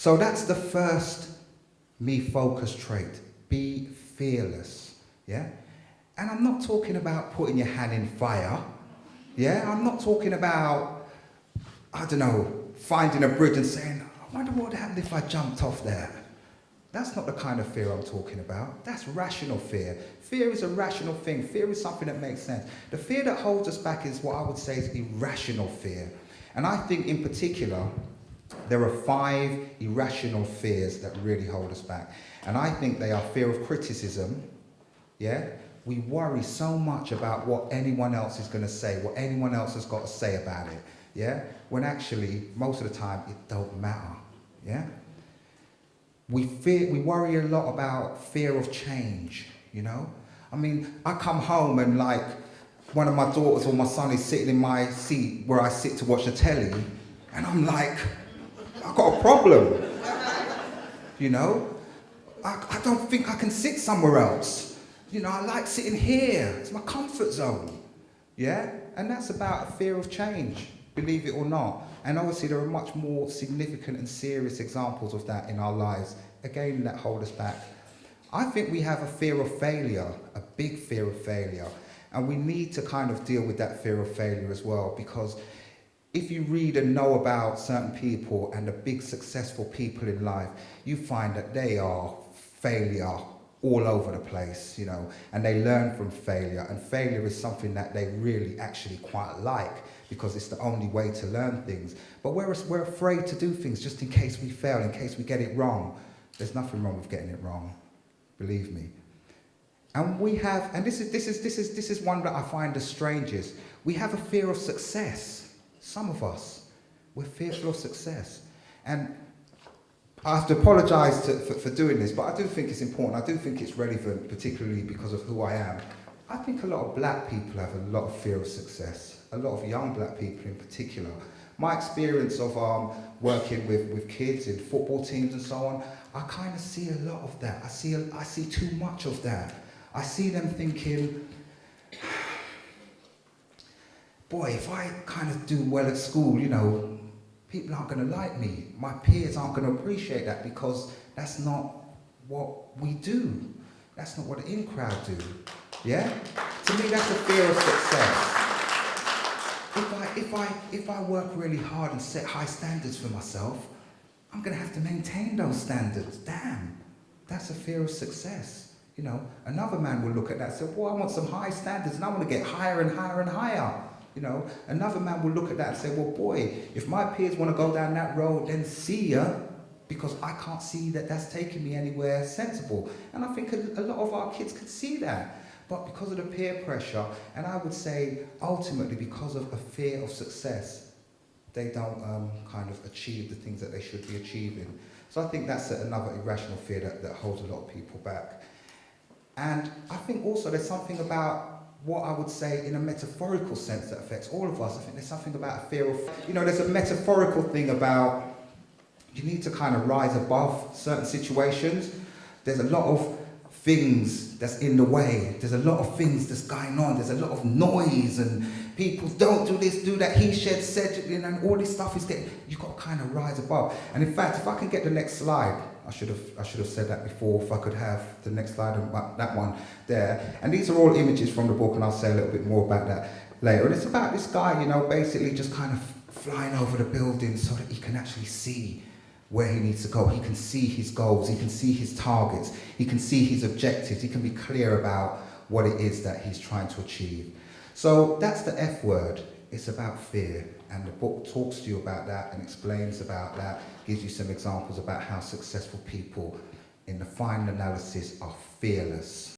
So that's the first me focus trait. Be fearless. Yeah? And I'm not talking about putting your hand in fire. Yeah? I'm not talking about, I don't know, finding a bridge and saying, I wonder what would happen if I jumped off there. That's not the kind of fear I'm talking about. That's rational fear. Fear is a rational thing. Fear is something that makes sense. The fear that holds us back is what I would say is irrational fear. And I think in particular, there are 5 irrational fears that really hold us back. And I think they are fear of criticism. Yeah? We worry so much about what anyone else is going to say, what anyone else has got to say about it. Yeah? When actually, most of the time, it don't matter. Yeah? We worry a lot about fear of change, you know? I mean, I come home and like, one of my daughters or my son is sitting in my seat where I sit to watch the telly, and I'm like, I've got a problem, you know? I don't think I can sit somewhere else. You know, I like sitting here, it's my comfort zone, yeah? And that's about a fear of change, believe it or not. And obviously there are much more significant and serious examples of that in our lives, again, that hold us back. I think we have a fear of failure, a big fear of failure, and we need to kind of deal with that fear of failure as well, because if you read and know about certain people and the big successful people in life, you find that they are failure all over the place, you know, and they learn from failure, and failure is something that they really actually quite like, because it's the only way to learn things. But we're afraid to do things just in case we fail, in case we get it wrong. There's nothing wrong with getting it wrong, believe me. And we have, and this is one that I find the strangest. We have a fear of success. Some of us, we're fearful of success. And I have to apologise for doing this, but I do think it's important. I do think it's relevant, particularly because of who I am. I think a lot of black people have a lot of fear of success. A lot of young black people in particular. My experience of working with kids in football teams and so on, I kind of see a lot of that. I see too much of that. I see them thinking, boy, if I kind of do well at school, you know, people aren't going to like me. My peers aren't going to appreciate that, because that's not what we do. That's not what the in-crowd do. Yeah? To me, that's a fear of success. If I work really hard and set high standards for myself, I'm going to have to maintain those standards. Damn, that's a fear of success. You know, another man will look at that and say, well, I want some high standards and I want to get higher and higher and higher. You know, another man will look at that and say, well, boy, if my peers want to go down that road, then see ya, because I can't see that that's taking me anywhere sensible. And I think a lot of our kids could see that. But because of the peer pressure, and I would say ultimately because of a fear of success, they don't kind of achieve the things that they should be achieving. So I think that's another irrational fear that holds a lot of people back. And I think also there's something about what I would say in a metaphorical sense that affects all of us. I think there's something about a fear of, you know, there's a metaphorical thing about you need to kind of rise above certain situations. There's a lot of things that's in the way. There's a lot of things that's going on. There's a lot of noise and people don't do this, do that, he said, you know, and all this stuff is getting, you've got to kind of rise above. And in fact, if I can get the next slide, I should have said that before, if I could have the next slide, that one there. And these are all images from the book, and I'll say a little bit more about that later. And it's about this guy, you know, basically just kind of flying over the building so that he can actually see where he needs to go. He can see his goals, he can see his targets, he can see his objectives, he can be clear about what it is that he's trying to achieve. So that's the F word. It's about fear, and the book talks to you about that and explains about that, gives you some examples about how successful people in the final analysis are fearless.